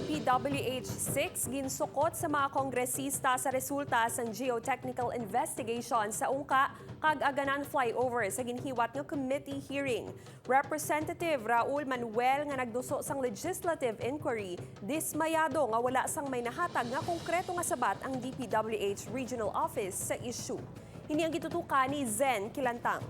DPWH-6 ginsukot sa mga kongresista sa resulta sa geotechnical investigation sa ungka kag Aganan flyover sa ginhiwat nga committee hearing. Representative Raul Manuel nga nagduso sang legislative inquiry, dismayado nga wala sang may nahatag nga konkreto nga sabat ang DPWH Regional Office sa issue. Hindi ang gitutukan ni Zen Kilantang.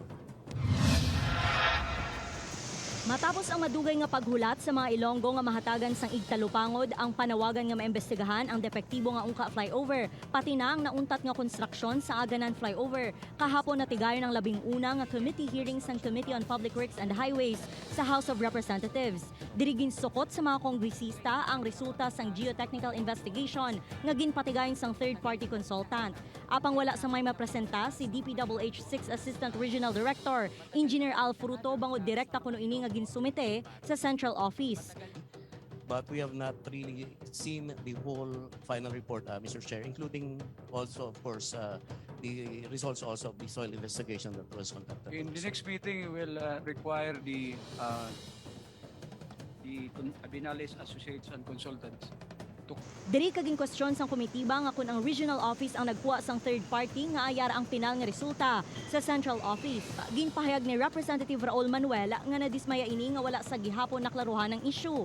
Matapos ang madugay nga paghulat sa mga Ilonggo nga mahatagan sang igtalupangod ang panawagan nga maimbestigahan ang depektibo nga ungka flyover, pati na ang nauntat nga konstruksyon sa Aganan flyover. Kahapon natigayon ang 11 nga committee hearings sang Committee on Public Works and Highways sa House of Representatives. Dirigin sukot sa mga kongresista ang resulta sang geotechnical investigation nga ginpatigayon sang third-party consultant. Apang wala sa may mapresenta si DPWH-6 Assistant Regional Director, Engineer Al Fruto bangod direkta kuno ini nga ginsumite sa central office. But we have not really seen the whole final report, Mr. Chair, including also, of course, the results also of the soil investigation that was conducted. In the next meeting, we will require the Abinales Associates and Consultants. Diri kaging kwestiyon sang komitiba nga kun ang regional office ang nagkuha sang third party nga ayara ang pinal nga resulta sa central office. Ginpahayag ni Representative Raul Manuel nga nadismaya ini nga wala sa gihapon naklaruhan ng issue.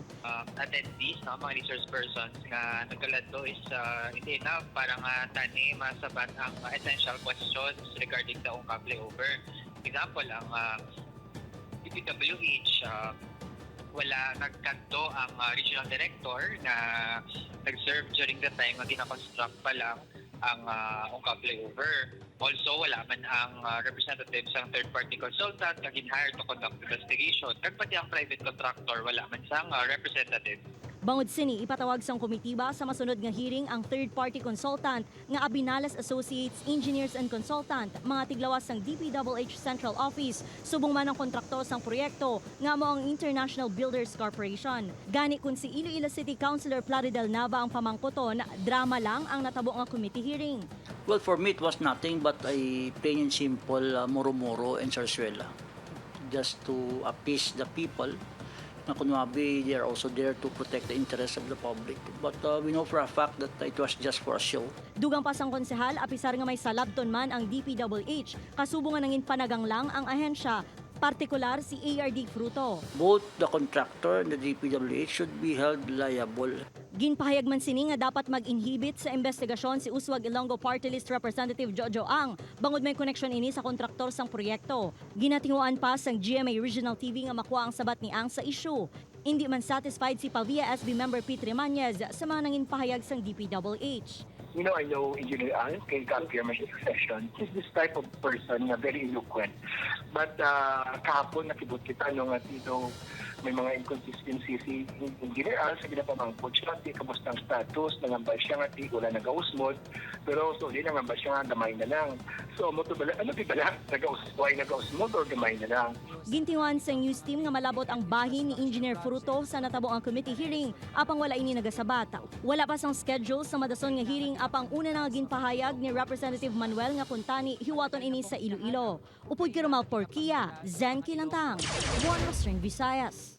Attendees, mga resource persons nga nagkalado is hindi enough para nga tani masabat ang essential questions regarding the ungka flyover. Example, ang DPWH, wala nagkanto ang regional director na nag-serve during the time na gina-construct pa lang ang ungka flyover. Also, wala man ang representatives ng third-party consultant na gin-hire to conduct investigation. Pati ang private contractor, wala man sang representative. Bangod sini, ipatawag sang komitiba sa masunod nga hearing ang third-party consultant nga Abinales Associates Engineers and Consultant, mga tiglawas sang DPWH Central Office, subong man ang kontraktor sang proyekto nga mo ang International Builders Corporation. Gani kun si Iloilo City Councilor Plaridel Nava ang pamangkoton, drama lang ang natabo nga committee hearing. Well, for me, it was nothing but a plain and simple muro-muro and sarsuela. Just to appease the people. Na kunwabi, they are also there to protect the interests of the public. But we know for a fact that it was just for a show. Dugang pasang konsehal, apisar nga may salabton man ang DPWH, kasubo nga nangin panagang lang ang ahensya, partikular si ARD Fruto. Both the contractor and the DPWH should be held liable. Ginpahayag man sini nga dapat mag-inhibit sa investigasyon si Uswag Ilonggo Party List Representative Jojo Ang, bangod may connection ini sa kontraktor sang proyekto. Ginatinguan pa sang GMA Regional TV nga makuha ang sabat ni Ang sa issue. Hindi man satisfied si Pavia SB member Pete Rimanez sa mga nangin pahayag sang DPWH. You know, I know Engineer Ang, kay Capierman Succession. He's this type of person na very eloquent. But kahapon nakibot kita nung at ito may mga inconsistencies si Engineer Ang sa ginapamangkot siya. Kamusta ang status, nangambay siya nga, wala nag-ausmod. Pero so, di nangambay siya nga, gamay na lang. So, ano di ba lang? Nag-ausmod or gamay na lang? Gintinguan sa news team nga malabot ang bahin ni Engineer Fruto sa natabo ang committee hearing, apang wala ini nagasabat. Wala pa sang schedule sa madason nga hearing apang una na ginpahayag ni Representative Manuel nga kuntani hiwaton ini sa Iloilo. Upod Kirumal Porquia, Zen Kilantang, One Western Visayas.